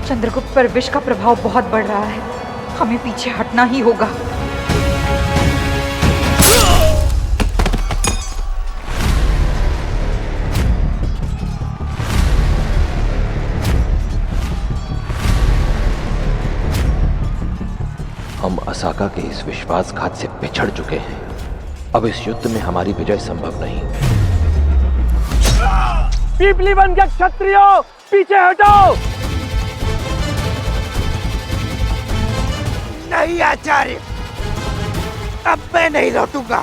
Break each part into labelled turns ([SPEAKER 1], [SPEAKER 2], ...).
[SPEAKER 1] चंद्रगुप्त पर विष का प्रभाव बहुत बढ़ रहा है, हमें पीछे हटना ही होगा।
[SPEAKER 2] हम असाका के इस विश्वासघात से पिछड़ चुके हैं। अब इस युद्ध में हमारी विजय संभव नहीं।
[SPEAKER 3] पीपली बन के क्षत्रियों, पीछे हटो।
[SPEAKER 4] नहीं आचार्य, अब मैं नहीं लौटूंगा।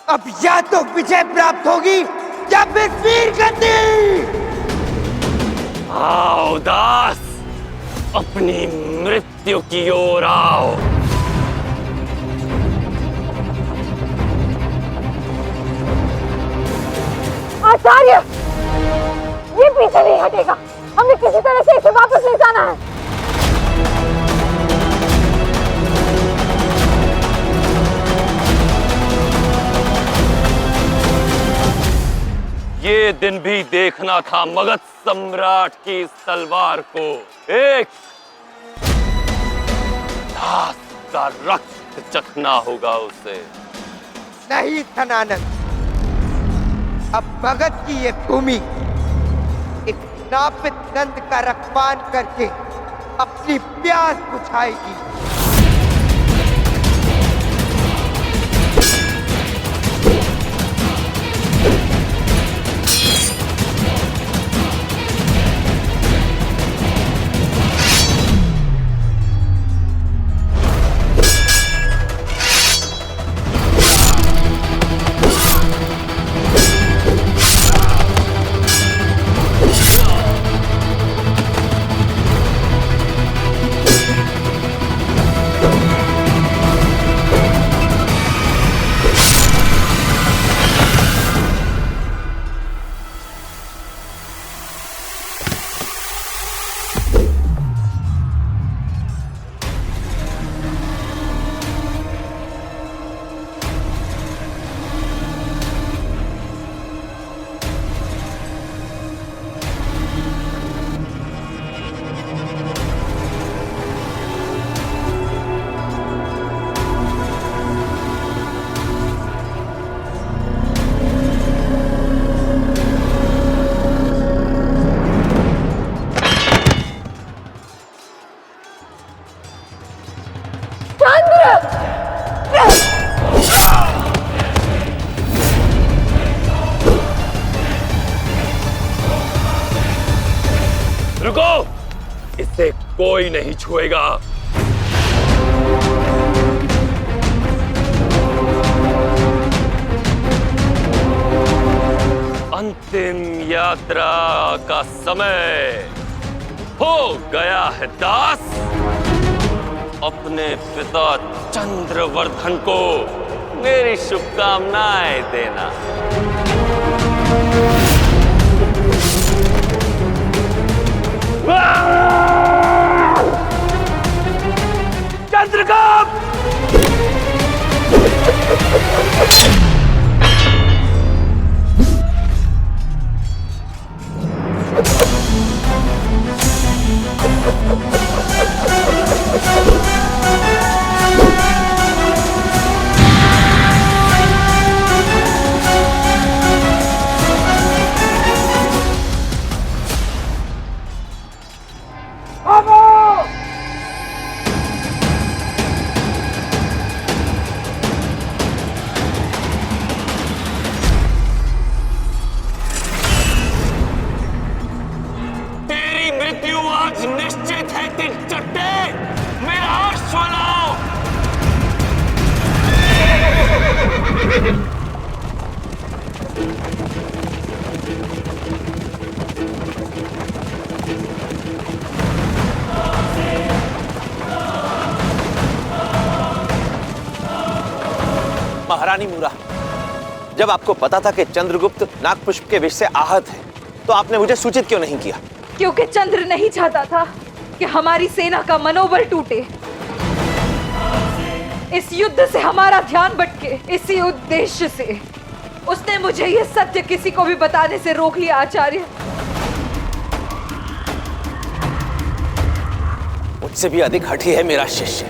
[SPEAKER 4] अब या तो विजय प्राप्त होगी या फिर वीर गति।
[SPEAKER 3] आओ दास, अपनी मृत्यु की ओर आओ।
[SPEAKER 5] आचार्य, ये पीछे नहीं हटेगा। हमें किसी तरह से इसे वापस ले जाना है।
[SPEAKER 3] ये दिन भी देखना था मगध सम्राट की इस तलवार को। एक दास का रक्त चखना होगा उसे।
[SPEAKER 4] नहीं धनानंद, अब मगध की ये भूमि एक नापित नंद का रक्तपान करके अपनी प्यास बुझाएगी।
[SPEAKER 3] रुको, इसे कोई नहीं छुएगा। अंतिम यात्रा का समय हो गया है दास। अपने पिता चंद्रवर्धन को मेरी शुभकामनाएं देना। चंद्रगुप्त! निश्चित है तीन चट्टे, मेरा अश्वलाओ।
[SPEAKER 6] महारानी मूरा, जब आपको पता था कि चंद्रगुप्त नागपुष्प के विष से आहत है, तो आपने मुझे सूचित क्यों नहीं किया?
[SPEAKER 1] क्योंकि चंद्र नहीं चाहता था कि हमारी सेना का मनोबल टूटे। इस युद्ध से हमारा ध्यान भटके, इसी उद्देश्य से उसने मुझे यह सत्य किसी को भी बताने से रोक लिया। आचार्य,
[SPEAKER 6] मुझसे भी अधिक हठी है मेरा शिष्य।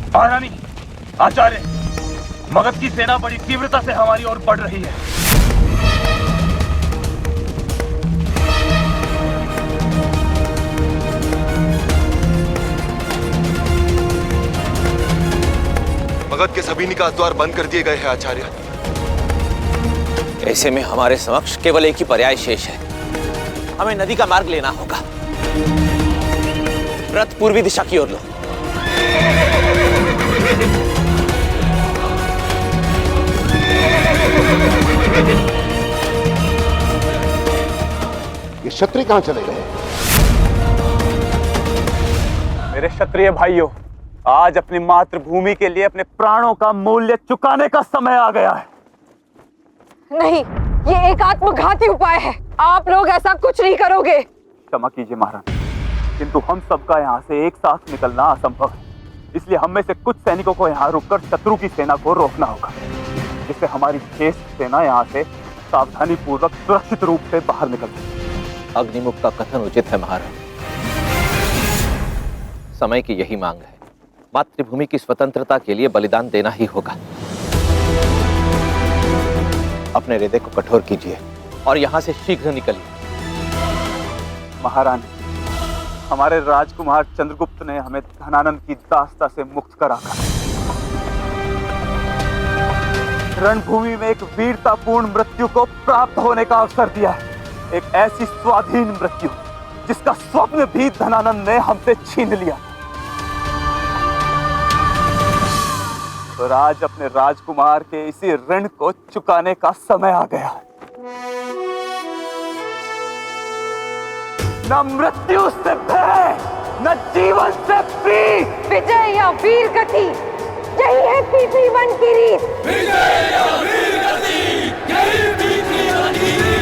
[SPEAKER 7] महारानी, आचार्य, मगध की सेना बड़ी तीव्रता से हमारी ओर बढ़ रही है।
[SPEAKER 8] मगध के सभी निकास द्वार बंद कर दिए गए हैं आचार्य।
[SPEAKER 6] ऐसे में हमारे समक्ष केवल एक ही पर्याय शेष है। हमें नदी का मार्ग लेना होगा। रथ पूर्वी दिशा की ओर लो।
[SPEAKER 8] ये क्षत्रिय कहां चले गए?
[SPEAKER 7] मेरे क्षत्रिय भाइयों, आज अपनी मातृभूमि के लिए अपने प्राणों का मूल्य चुकाने का समय आ गया है।
[SPEAKER 5] नहीं, ये एक आत्मघाती उपाय है। आप लोग ऐसा कुछ नहीं करोगे।
[SPEAKER 7] क्षमा कीजिए महाराज, किंतु हम सबका यहाँ से एक साथ निकलना असंभव है। इसलिए हम में से कुछ सैनिकों को यहाँ रुककर शत्रु की सेना को रोकना होगा, जिससे हमारी शेष सेना यहाँ से सावधानी पूर्वक सुरक्षित रूप से बाहर निकल सके।
[SPEAKER 6] अग्निमुख का कथन उचित है महाराज। समय की यही मांग है। मातृभूमि की स्वतंत्रता के लिए बलिदान देना ही होगा। अपने हृदय को कठोर कीजिए और यहाँ से शीघ्र निकलिए।
[SPEAKER 7] महारानी, हमारे राजकुमार चंद्रगुप्त ने हमें धनानंद की दास्ता से मुक्त कराकर रणभूमि में एक वीरतापूर्ण मृत्यु को प्राप्त होने का अवसर दिया है। एक ऐसी स्वाधीन मृत्यु जिसका स्वप्न भी धनानंद ने हमसे छीन लिया। और आज अपने राजकुमार के इसी ऋण को चुकाने का समय आ गया है। न मृत्यु से भय, न जीवन से प्रीत।
[SPEAKER 5] विजय या वीर गति, यही है तीसरी वन की रीत।
[SPEAKER 3] विजय या वीर गति, यही तीसरी वन की रीत।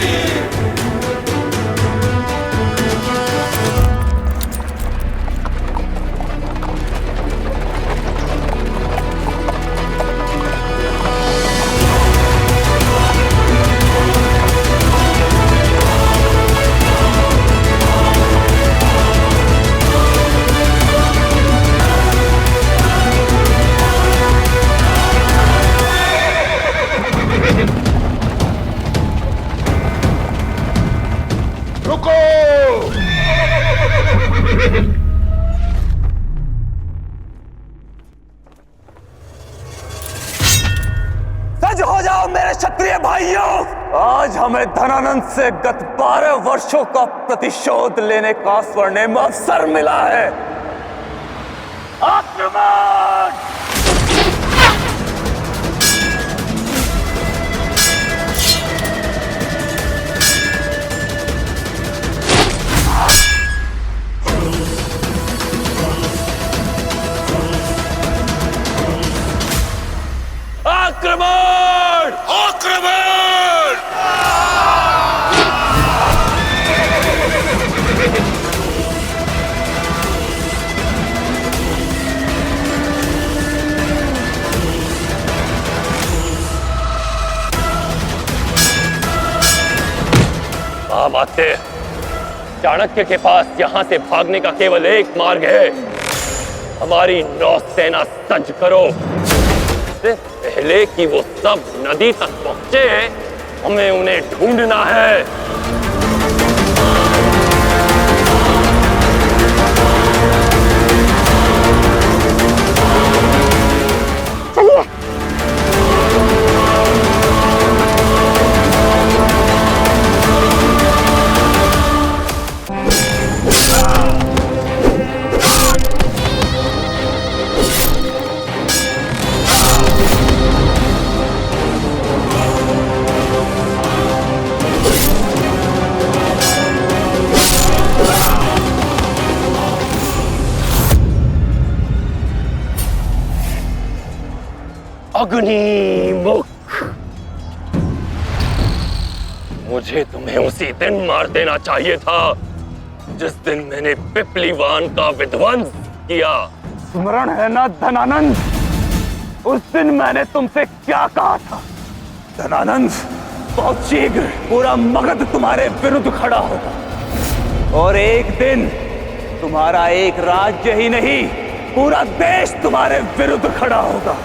[SPEAKER 7] सज हो जाओ मेरे क्षत्रिय भाइयों। आज हमें धनानंद से गत 12 वर्षों का प्रतिशोध लेने का स्वर्णिम अवसर मिला है। आक्रमण!
[SPEAKER 3] आक्रमण! आक्रमण! आते चाणक्य के पास यहाँ से भागने का केवल एक मार्ग है। हमारी नौसेना सज्ज करो। पहले कि वो सब नदी तक पहुंचे, हमें उन्हें ढूंढना है।
[SPEAKER 5] चलिए।
[SPEAKER 3] अग्निमुख, मुझे तुम्हें उसी दिन मार देना चाहिए था, जिस दिन मैंने पिपलीवान का विध्वंस किया।
[SPEAKER 7] स्मरण है ना धनानंद, उस दिन मैंने तुमसे क्या कहा था? धनानंद, बहुत शीघ्र पूरा मगध तुम्हारे विरुद्ध खड़ा होगा और एक दिन तुम्हारा एक राज्य ही नहीं, पूरा देश तुम्हारे विरुद्ध खड़ा होगा।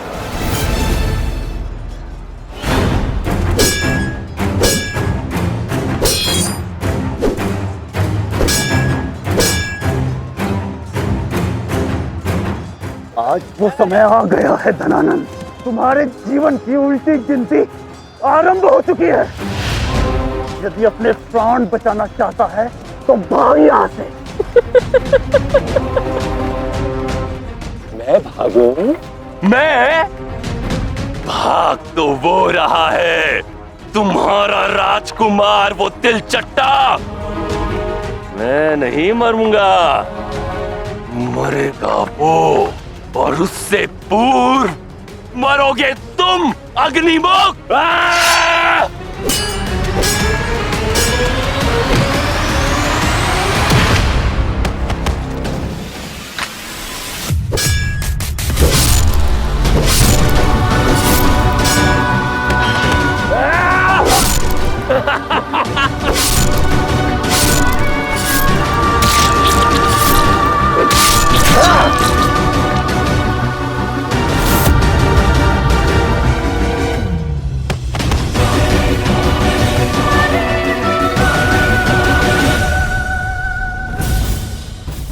[SPEAKER 7] आज वो समय आ गया है धनानंद, तुम्हारे जीवन की उल्टी गिनती आरंभ हो चुकी है। यदि अपने प्राण बचाना चाहता है तो भाग यहाँ से।
[SPEAKER 3] मैं भागूं? मैं? भाग तो वो रहा है, तुम्हारा राजकुमार, वो तिलचट्टा। मैं नहीं मरूंगा, मरेगा वो, और उससे पूर्व मरोगे तुम, अग्निमुख।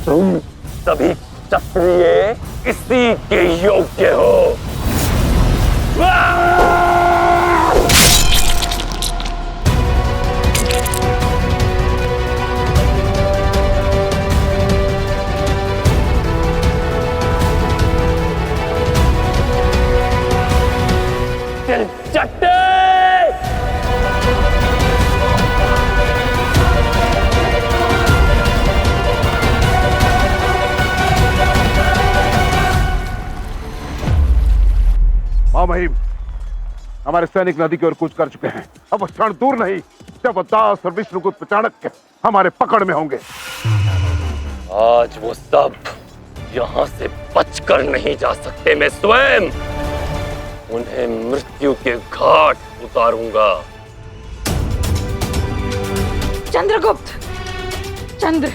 [SPEAKER 3] तुम सभी क्षत्रिय इसी के योग्य हो। तिलचट्टे!
[SPEAKER 9] महिम, हमारे सैनिक नदी की ओर कूच कर चुके हैं। अब क्षण दूर नहीं जब दास और विष्णुगुप्त चाणक्य हमारे पकड़ में होंगे।
[SPEAKER 3] आज वो सब यहाँ से बचकर नहीं जा सकते। मैं स्वयं उन्हें मृत्यु के घाट उतारूंगा।
[SPEAKER 1] चंद्रगुप्त, चंद्र,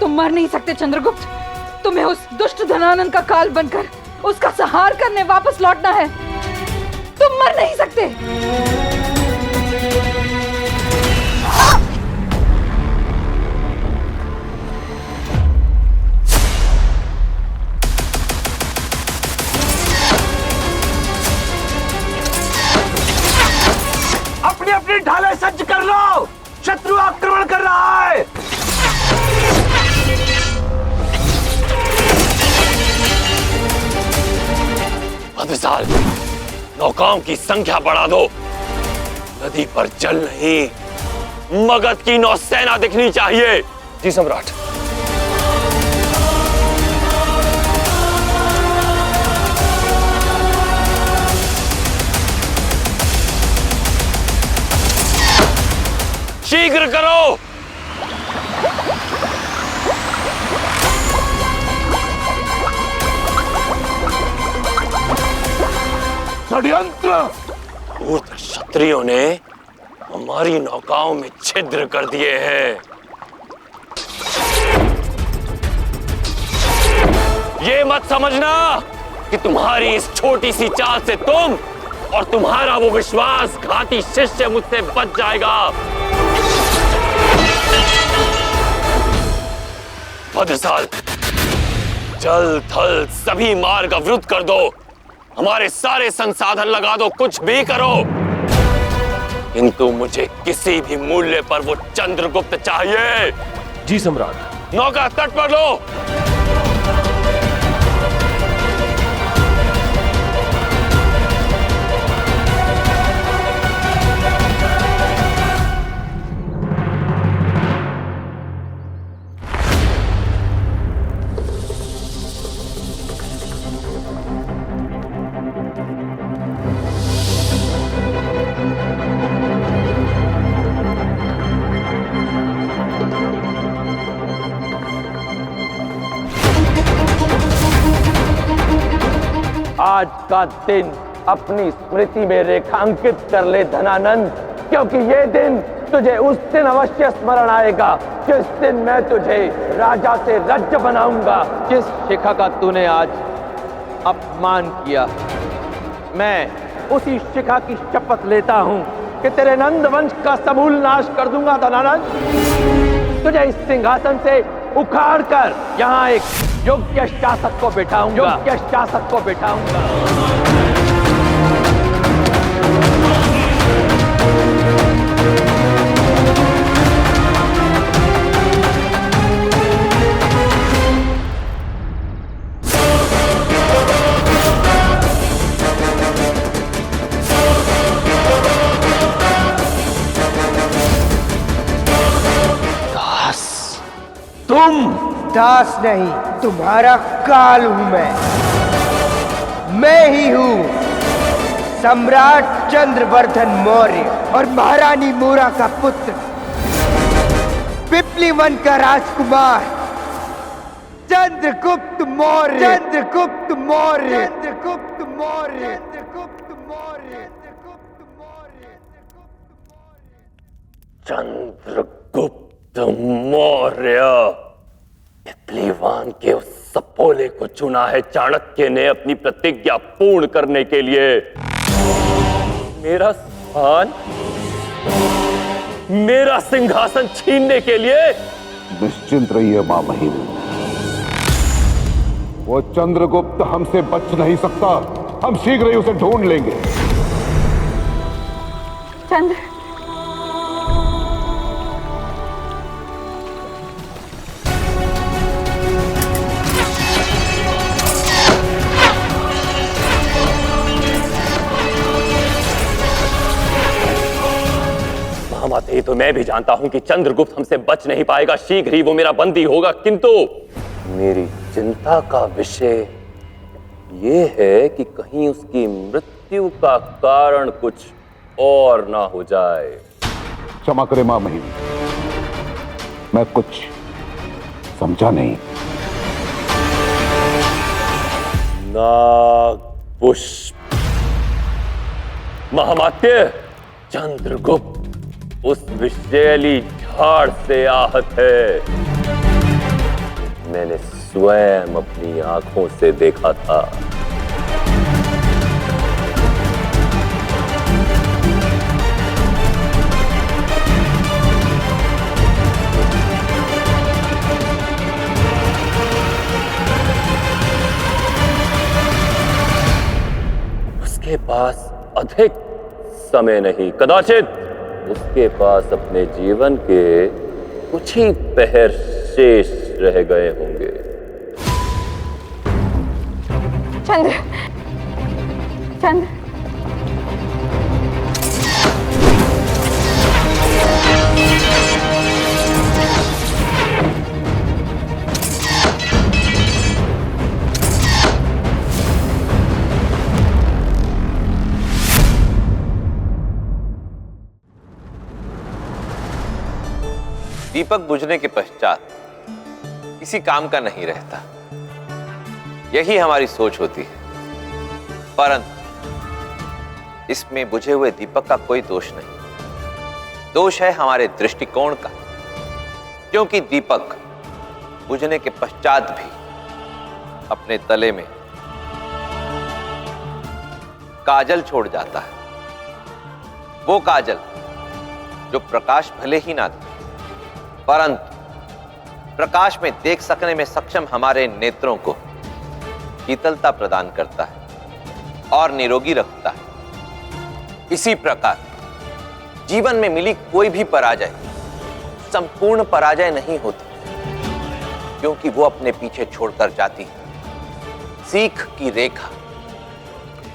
[SPEAKER 1] तुम मर नहीं सकते चंद्रगुप्त। तुम्हें उस दुष्ट धनानंद का काल बनकर उसका संहार करने वापस लौटना है। तुम मर नहीं सकते।
[SPEAKER 6] अपनी अपनी ढालें सज्ज कर लो, शत्रु आक्रमण कर रहा है।
[SPEAKER 3] भद्रसाल, नौकाओं की संख्या बढ़ा दो। नदी पर जल नहीं, मगध की नौसेना दिखनी चाहिए। जी सम्राट। शीघ्र करो।
[SPEAKER 9] षड्यंत्र!
[SPEAKER 3] मूर्ख क्षत्रियों ने हमारी नौकाओं में छिद्र कर दिए हैं। ये मत समझना कि तुम्हारी इस छोटी सी चाल से तुम और तुम्हारा वो विश्वासघाती शिष्य मुझसे बच जाएगा। भद्रसाल, जल थल सभी मार्ग अवरुद्ध कर दो, हमारे सारे संसाधन लगा दो, कुछ भी करो, किंतु मुझे किसी भी मूल्य पर वो चंद्रगुप्त चाहिए।
[SPEAKER 2] जी सम्राट।
[SPEAKER 3] नौका तट पर लो। आज का दिन अपनी स्मृति में रेखांकित कर ले धनानंद, क्योंकि ये दिन तुझे उस दिन अवश्य स्मरण आएगा जिस दिन मैं तुझे राजा से राज्य बनाऊंगा। जिस शिखा का तूने आज अपमान किया, मैं उसी शिखा की शपथ लेता हूं कि तेरे नंद वंश का समूल नाश कर दूंगा धनानंद। तुझे इस सिंहासन से उखाड़ कर यहाँ एक योग्य शासक को बिठाऊंगा।
[SPEAKER 4] दास नहीं, तुम्हारा काल हूं मैं ही हूं सम्राट चंद्रवर्धन मौर्य और महारानी मोरा का पुत्र, पिपलीवन का राजकुमार चंद्रगुप्त मौर्य।
[SPEAKER 3] चंद्रगुप्त मौर्य, पिपलीवान के उस सपोले को चुना है चाणक्य ने अपनी प्रतिज्ञा पूर्ण करने के लिए। मेरा स्थान, मेरा सिंहासन छीनने के लिए।
[SPEAKER 9] निश्चिंत रहिए मां महिम, वो चंद्रगुप्त हमसे बच नहीं सकता। हम शीघ्र ही उसे ढूंढ लेंगे।
[SPEAKER 5] चंद्र,
[SPEAKER 3] महामाते, तो मैं भी जानता हूं कि चंद्रगुप्त हमसे बच नहीं पाएगा, शीघ्र ही वो मेरा बंदी होगा। किंतु मेरी चिंता का विषय ये है कि कहीं उसकी मृत्यु का कारण कुछ और ना हो जाए।
[SPEAKER 9] क्षमा करे मां महिम, मैं कुछ समझा नहीं।
[SPEAKER 3] नागपुष्प। महामात्य, चंद्रगुप्त उस विषैली झाड़ से आहत है। मैंने स्वयं अपनी आंखों से देखा था। उसके पास अधिक समय नहीं, कदाचित उसके पास अपने जीवन के कुछ ही पहर शेष रह गए होंगे।
[SPEAKER 5] चंद्र, चंद्र,
[SPEAKER 6] दीपक बुझने के पश्चात किसी काम का नहीं रहता, यही हमारी सोच होती है। परंतु इसमें बुझे हुए दीपक का कोई दोष नहीं, दोष है हमारे दृष्टिकोण का। क्योंकि दीपक बुझने के पश्चात भी अपने तले में काजल छोड़ जाता है। वो काजल जो प्रकाश भले ही ना दे, परंतु प्रकाश में देख सकने में सक्षम हमारे नेत्रों को शीतलता प्रदान करता है और निरोगी रखता है। इसी प्रकार जीवन में मिली कोई भी पराजय संपूर्ण पराजय नहीं होती, क्योंकि वो अपने पीछे छोड़कर जाती है सीख की रेखा,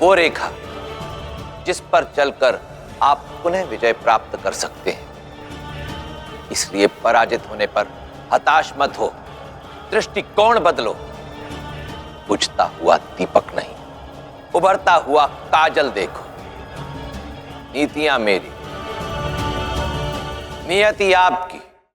[SPEAKER 6] वो रेखा जिस पर चलकर आप पुनः विजय प्राप्त कर सकते हैं। इसलिए पराजित होने पर हताश मत हो, दृष्टिकोण बदलो। बुझता हुआ दीपक नहीं, उभरता हुआ काजल देखो। नीतियां मेरी, नियति आपकी,